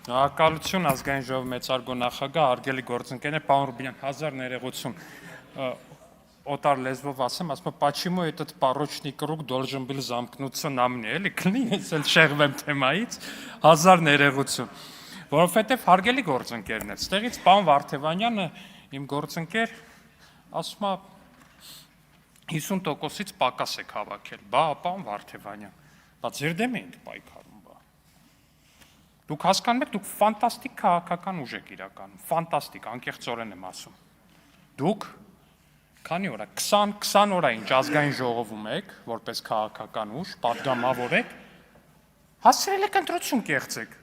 Շնորհակալություն ազգային ժողովի մեծարգո նախագահ, հարգելի գործընկերներ, պարոն Ռուբինյան, 1000 ներողություն օտար լեզվով ասեմ, почему этот порочный круг должен был замкнуться на мне, էլի քնի, ես էլ շեղվեմ թեմայից, 1000 ներողություն, որովհետև հարգելի գործընկերներ, ստեղից պարոն Վարդևանյանը իմ գործընկեր ասում է 50%-ից պակաս եք հավաքել, բա պարոն Վարդևանյան, բա ձեր դեմ ենք պայքարում։ Դուք հասկանում եք, դուք ֆանտաստիկ քաղաքական ուժ եք իրականում, ֆանտաստիկ, անկեղծորեն եմ ասում։ Դուք քանի օր է, 20 օր է ինչ ազգային ժողովում եք, որպես քաղաքական ուժ, պատգամավոր եք, հասցրել եք ընտրություն կեղծեք։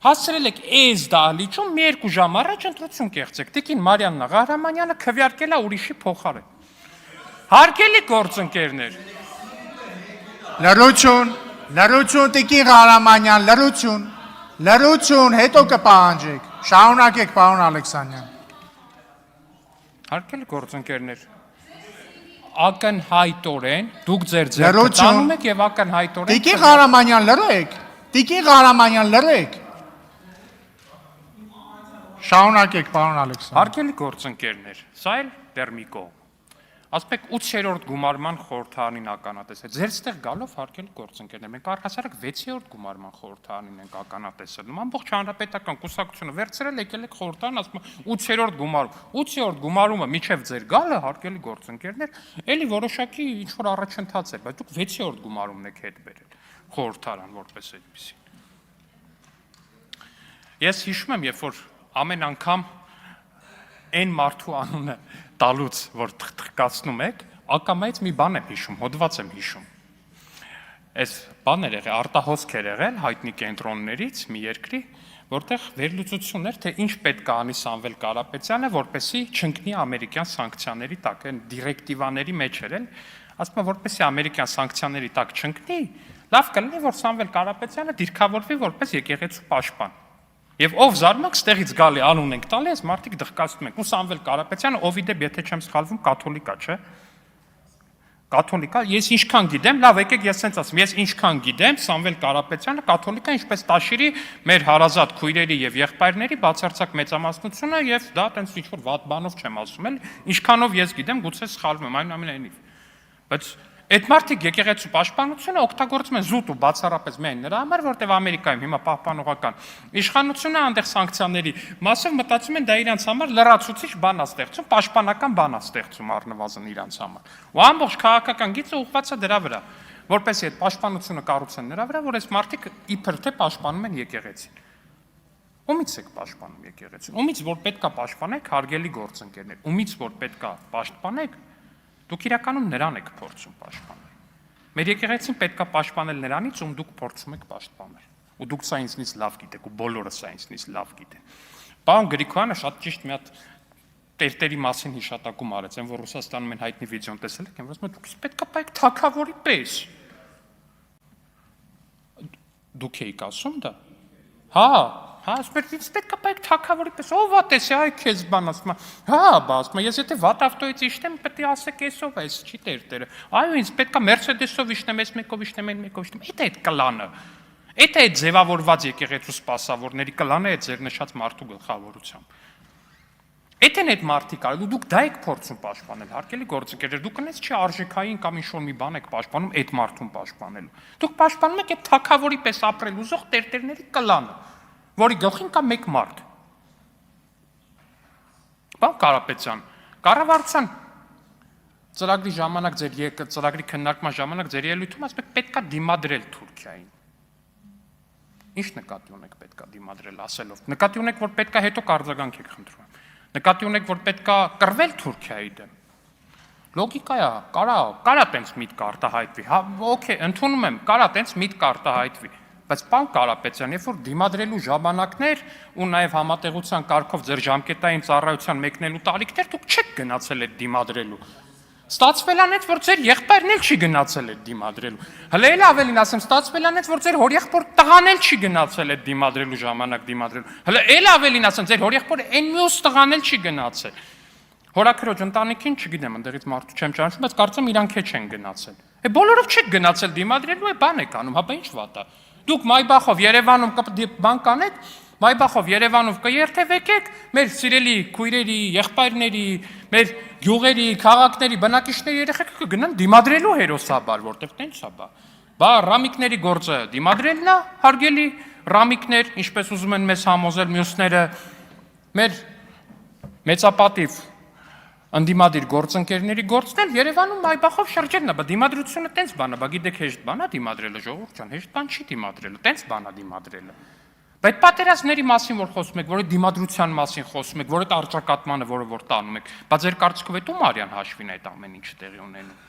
Հասցրել եք էս դահլիճում մի 2 ժամ առաջ ընտրություն կեղծեք։ Տիկին Մարիաննա Ղահրամանյանը քվեարկել է ուրիշի փոխարեն։ Հարգելի գործընկերներ։ Լրություն, Տիկին Ղահրամանյան, լրություն, հետո կպահանջեք, շարունակեք, պարոն Ալեքսանյան։ Հարգելի գործընկերներ, ակնհայտորեն, դուք ձեր ձեռքը տանում եք և ակնհայտորեն… Տիկին Ղահրամանյան, լրեք։ Շարունակեք, պարոն Ալեքսանյան։ Հարգելի գործընկերներ, սա էլ դեռ մի կողմ։ Ասպեք 8-րդ գումարման խորհրդարանին ականատեսել։ Ձեր ստեղ գալով հարգելի գործընկերներ, մենք առհասարակ 6-րդ գումարման խորհրդարանին ենք ականատեսել։ Ամբողջ հանրապետական կուսակցությունը վերցրել եկել եք խորհրդարան, ասում 8-րդ գումարում։ 8-րդ գումարումը միջև ձեր գալը, հարգելի գործընկերներ, էլի որոշակի ինչ որ առաջընթաց է, բայց դուք 6-րդ գումարումն եք հետ բերել խորհրդարան որպես այդպեսի։ Ես հիշում եմ, երբ որ ամեն անգամ այն մարդու անունը տալուց, որ թխկացնում եք, ակամայից մի բան եմ հիշում, հոդված եմ հիշում։ Այս բան էր եղել, արտահոսք էր եղել հայտնի կենտրոններից մի երկրի, որտեղ վերլուծություն էր, թե ինչ պետք է անի Սամվել Կարապետյանը, որպեսզի չընկնի ամերիկյան սանկցիաների տակ, այն դիրեկտիվաների մեջ էր, ասում եմ, որպեսզի ամերիկյան սանկցիաների տակ չընկնի, լավ կլինի, որ Սամվել Կարապետյանը դիրքավորվի որպես եկեղեցու պաշտպան։ Եվ ով զարմանք ստեղից գալի անուն ենք տալի, այս մարդիկ դղկացնում ենք, ու Սամվել Կարապետյանը, ով իդեպ, եթե չեմ սխալվում, կաթոլիկա, չէ։ Կաթոլիկա, ես ինչքան գիտեմ, լավ եկեք ես սենց ասեմ, ես ինչքան գիտեմ, Սամվել Կարապետյանը կաթոլիկա, ինչպես Տաշիրի մեր հարազատ քույրերի եւ եղբայրների բացարձակ մեծամասնությունը եւ դա տենց ինչ որ վատ բանով չեմ ասում, էլ ինչքանով ես գիտեմ, գուցե սխալվում եմ, այնուամենայնիվ։ Բայց այդ մարդիկ եկեղեցու պաշտպանությունը օգտագործում են զուտ ու բացառապես միայն նրա համար, որտեղ Ամերիկայում հիմա պահպանողական իշխանությունը այնտեղ սանկցիաների մասով մտածում են դա իրենց համար լրացուցիչ բան է ստեղծում, պաշտպանական բան է ստեղծում առնվազն իրենց համար։ Ու ամբողջ քաղաքական գիծը ուղղված է դրա վրա, որպեսզի այդ պաշտպանությունը կառուցեն նրա վրա, որ այս մարդիկ իբր թե պաշտպանում են եկեղեցին։ Ումից եք պաշտպանում եկեղեցին։ Ումից որ պետքա պաշտպանեք, հարգելի գործընկերներ, ումից որ պետքա պաշտպանեք, դուք իրականում նրան եք փորձում պաշտպանել։ Մեր եկեղեցին պետքա պաշտպանել նրանից, ում դուք փորձում եք պաշտպանել։ Ու դուք սա ինձնից լավ գիտեք, ու բոլորը սա ինձնից լավ գիտեն։ Պարոն Գրիգորյանը շատ ճիշտ մի հատ տերտերի մասին հիշատակում արեց, այն որ Ռուսաստանում են հայտնի վիդեոն տեսել եք, ասում են դուք պետքա պայեք թագավորի պես։ Դուք եք ասում դա։ Հա, պետքա պայեք թագավորի պես, ով է տեսի, այ քեզ բան ասում է, հա, ասում է, ես եթե վատ ավտոյից իջնեմ, պետք է ասեք էսով է, էս չի տերտերը, այո, ինձ պետքա Մերսեդեսով իջնեմ, էս մեկով իջնեմ, այն մեկով իջնեմ, էդ է այդ կլանը, էդ է այդ ձևավորված եկեղեցու սպասավորների կլանը է ձեր նշած մարդու գլխավորությամբ։ Էդ են այդ մարդիկ արել, ու դուք դա եք փորձում պաշտպանել, հարգելի գործընկերներ, դուք ինձ չի արժեքային կամ ինչ-որ մի բան եք պաշտպանում այդ մարդուն պաշտպանելու։ Դուք պաշտպանում եք այդ թագավորի պես ապրել ուզող տերտերների կլանը, որի գլխին կա մեկ մարդ։ Պարոն Կարապետյան, կառավարության ծրագրի ժամանակ ծրագրի քննարկման ժամանակ ձեր ելույթում ասում եք պետքա դիմադրել Թուրքիային։ Ինչ նկատի ունեք պետքա դիմադրել ասելով։ Նկատի ունեք, որ պետքա հետո կարձագանք եք խնդրում։ Նկատի ունեք, որ պետքա կռվել Թուրքիայի դեմ։ Լոգիկա է, կարա տենց միտք արտահայտվի։ Հա, օքեյ, ընդունում եմ, կարա տենց միտք արտահայտվի։ Բայց պարոն Կարապետյան, երբ որ դիմադրելու ժամանակներ ու նաև համատեղության կարգով ձեր ժամկետային ծառայության մեկնելու տարիքներ, դուք չեք գնացել այդ դիմադրելու։ Ստացվել է, որ ձեր եղբայրն էլ չի գնացել այդ դիմադրելու։ Հələ էլ ավելին ասեմ, ստացվել է, որ ձեր հորեղբոր տղան էլ չի գնացել այդ դիմադրելու ժամանակ դիմադրելու։ Հələ էլ ավելին ասեմ, ձեր հորեղբորը այն մյուս տղան էլ չի գնացել։ Հորաքրոջ ընտանիքին չգիտեմ, ընդերից մարդու չեմ ճանաչում, բայց կարծեմ իրանք չեն գնացել։ Բոլորով չեք գնացել դիմադրելու, է բան եք անում, հա, ինչ վատ է։ Դուք Մայբախով Երևանում բան կանեք, Մայբախով Երևանով կերթեք եք, մեր սիրելի քույրերի, եղբայրների, մեր գյուղերի, քաղաքների բնակիչների երեխեքը կգնան դիմադրելու հերոսաբար, որտեղ տենց է բա։ Բա ռամիկների գործը դիմադրելն է, հարգելի ռամիկներ, ինչպես ուզում են մեզ համոզել մյուսները, մեր մեծապատիվ ընդդիմադիր գործընկերների գործն էլ Երևանում Մայբախով շրջելն է, բա դիմադրությունը տենց բան է, բա գիտեք հեշտ բան է դիմադրելը, ժողովուրդ ջան, հեշտ բան չի դիմադրելը, տենց բան է դիմադրելը։ Բայց պատերազմների մասին որ խոսում եք, որ այդ դիմադրության մասին խոսում եք, որ այդ արճակատմանը, որը որ տանում եք, բա ձեր կարծիքով այդ ում արյան հաշվին այդ ամեն ինչը տեղի ունենում։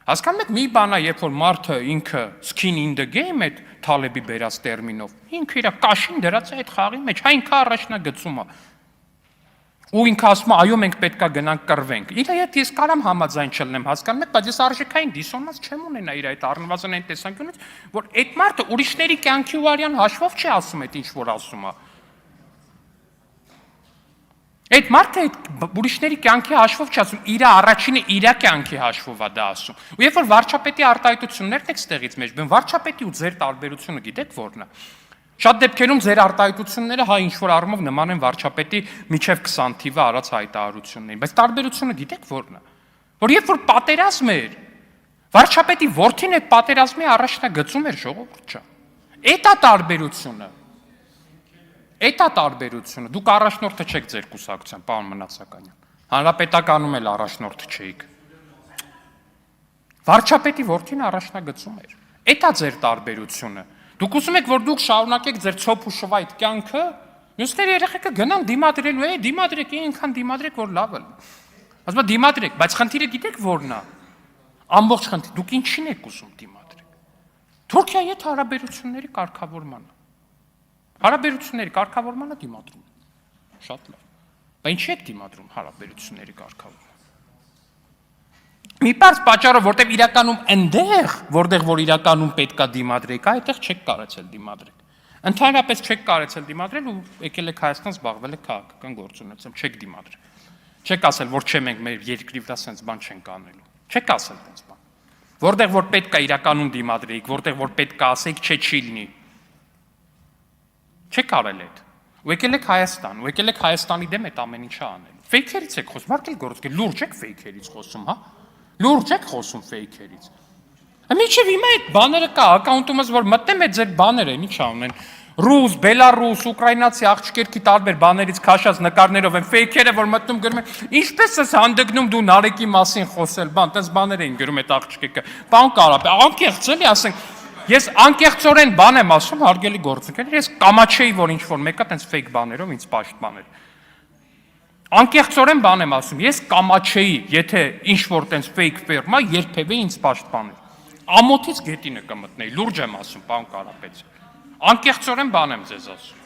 Հասկանում եք, մի բան է, երբ որ մարդը ինքը skin in the game այդ Թալեբի բերած տերմինով, ինքը իր կաշին դրած է այդ խաղի մեջ, հա ինքը առաջնագծում է։ Ու ինքը ասում է, այո, մենք պետքա գնանք կռվենք։ Իր հետ ես կարամ համաձայն չլնեմ, հասկանում եք, բայց ես արժեքային դիսոնանս չեմ ունենա իր այդ առնվազն այն տեսանկյունից, որ այդ մարդը ուրիշների կյանքի ու արյան հաշվով չի ասում այդ ինչ որ ասում է։ Այդ մարդը այդ ուրիշների կյանքի հաշվով չի ասում, իր առաջինը իր կյանքի հաշվով է դա ասում։ Ու երբ որ վարչապետի արտահայտություններն եք ստեղից մեջ, բն վարչապետի ու ձեր տարբերությունը գիտեք որն է։ Շատ դեպքերում ձեր արտահայտությունները հա ինչ որ առումով նման են վարչապետի միջև 20 թիվը արած հայտարարություններին, բայց տարբերությունը գիտեք որն է, որ երբ որ պատերազմ էր, վարչապետի որդին այդ պատերազմի առաջնագծում էր ժողովուրդ ջան։ Էտա տարբերությունը։ Էտա տարբերությունը։ Դուք առաջնորդը չեք ձեր կուսակցության, պարոն Մնացականյան։ Հանրապետականում էլ առաջնորդը չէիք։ Վարչապետի որդին առաջնագծում էր։ Էտա ձեր տարբերությունը։ Դուք ուզում եք, որ դուք շարունակեք ձեր ցոփ ու շվայտ կյանքը, մյուսների երեխեքը գնան դիմադրելու, դիմադրեք, այնքան դիմադրեք, որ լավ է։ Ասում եմ դիմադրեք, բայց խնդիրը գիտեք որն է։ Ամբողջ խնդիրը դուք ինչին եք ուզում դիմադրեք։ Թուրքիայի հետ հարաբերությունների կարգավորմանը։ Հարաբերությունների կարգավորմանը դիմադրում։ Շատ լավ։ Բայց ինչի եք դիմադրում հարաբերությունների կարգավորմանը։ Մի բարձ պատճառով, որտեղ իրականում այնտեղ, որտեղ որ իրականում պետքա դիմադրեք, այդտեղ չեք կարեցել դիմադրեք։ Ընդհանրապես չեք կարեցել դիմադրել ու եկել եք Հայաստան զբաղվել եք քաղաքական գործունեությամբ, չեք դիմադրել։ Չեք ասել, որ չէ մենք մեր երկրի վրա sense բան չենք անելու։ Չեք ասել sense բան։ Որտեղ որ պետքա իրականում դիմադրեիք, որտեղ որ պետքա ասեիք, չէ չի լինի։ Չեք արել այդ։ Ու եկել եք Հայաստան, ու եկել եք Հայաստանի դեմ այդ ամեն ինչը անելու։ Ֆեյքերից եք խոսում, հարկել գործ, լուրջ եք ֆեյքերից խոսում, հա։ Լուրջ եք խոսում ֆեյքերից։ Մինչև հիմա այդ բաները կա, ակաունտումս որ մտնեմ այդ ձեր բաները, ինչ անեն։ Ռուս, Բելարուս, ուկրաինացի աղջիկերքի տարբեր բաներից քաշած նկարներով են ֆեյքերը, որ մտնում գրում են, ինչպես ես հանդգնում դու Նարեկի մասին խոսել, բան, տես բաներ էին գրում այդ աղջիկերքը։ Պարոն Կարապետ, անկեղծ էլի ասենք, ես անկեղծորեն բան եմ ասում, հարգելի գործընկերներ, ես կամաչեի, որ ինչ որ մեկը տենց ֆեյք բաներով ինձ պաշտպաներ։ Անկեղծորեն բան եմ ասում, ես կամաչեի, եթե ինչ որ տենց ֆեյք ֆերմա երբևէ ինձ պաշտպաներ։ Ամոթից գետինը կմտնեի, լուրջ եմ ասում, պարոն Կարապետ։ Անկեղծորեն բան եմ ձեզ ասում։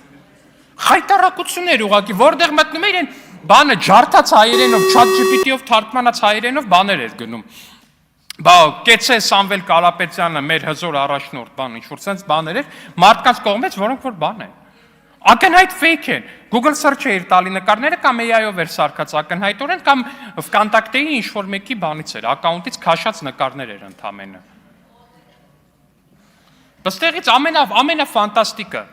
Խայտարակություններ ուղղակի, որտեղ մտնում էր այն բանը ջարդած հայերենով, ChatGPT-ով թարգմանած հայերենով բաներ էր գնում։ Բա կեցե Սամվել Կարապետյանը, մեր հզոր առաջնորդ բան, ինչ որ sense բաներ էր, մարդկանց կողմից, որոնք որ բան են։ Ակնհայտ fake են։ Google search-ը իր տալի նկարները կամ AI-ով էր սարքած ակնհայտորեն կամ VKontakte-ի ինչ որ մեկի բանից էր, ակաունտից քաշած նկարներ էր ընդամենը։ Բստեղից ամենաֆանտաստիկը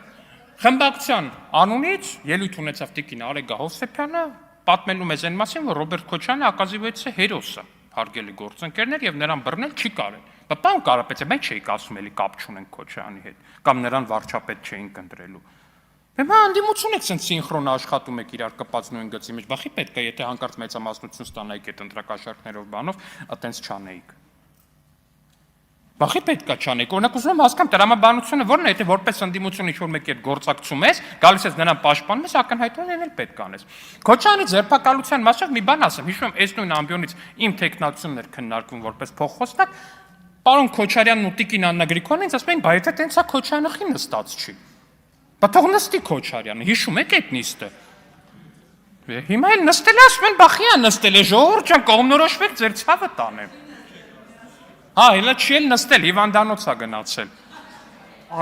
խմբակցության անունից ելույթ ունեցավ տիկին Արեգա Հովսեփյանը, պատմելու մեզ այն մասին, որ Ռոբերտ Քոչյանը ակազիվեցի հերոս է, հարգելի գործընկերներ, եւ նրան բռնել չի կարել։ Բայց պարոն Կարապետյան, մենք չէիք ասում էլի կապ չունենք Քոչյանի հետ, կամ նրան վարչապետ չէինք ընտրելու։ Հիմա անդիմություն եք sense սինխրոն աշխատում եք իրար կպած նույն գծի մեջ, բախի պետք է եթե հանկարծ մեծամասնություն ստանայիք այդ ընտրակաշառքներով բանով, այտենց չանեիք։ Բախի պետք է չանեիք, օրինակ ուզում եմ հասկանամ տրամաբանությունը որն է, եթե որպես անդիմություն ինչ որ մեկի հետ գործակցում ես, գալիս ես նրան պաշտպանում ես, ակնհայտորեն էլ պետք է անես։ Քոչյանի ձերբակալության մասով մի բան ասեմ, հիշում եմ, այս նույն ամբիոնից իմ տեխնացությունն էր քննարկվում որպես փոխխոսնակ, պարոն Քոչարյանն ու տիկին Աննա Գրիգորյանն ինձ ասում էին, բայ եթե տենց է Քոչյանը խի նստած չի։ Բա թող նստի Քոչարյանը, հիշում եք այդ նիստը։ Հիմա էլ նստել է, ասում են բախի է նստել է, ժողովուրդ ջան, կողմնորոշվեք ձեր ցավը տանեմ։ Հա, հելա չի էլ նստել, հիվանդանոց է գնացել։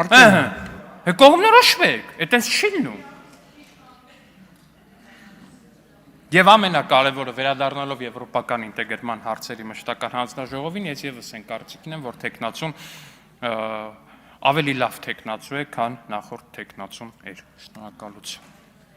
Ահա։ Կողմնորոշվեք, այտենց չի լինում։ Եվ ամենակարևորը վերադառնալով եվրոպական ինտեգրման հարցերի մշտական հանձնաժողովին, ես եւս այն կարծիքն եմ, որ տեխնացուն ավելի լավ տեխնացու է, քան նախորդ տեխնացուն էր։ Շնորհակալություն։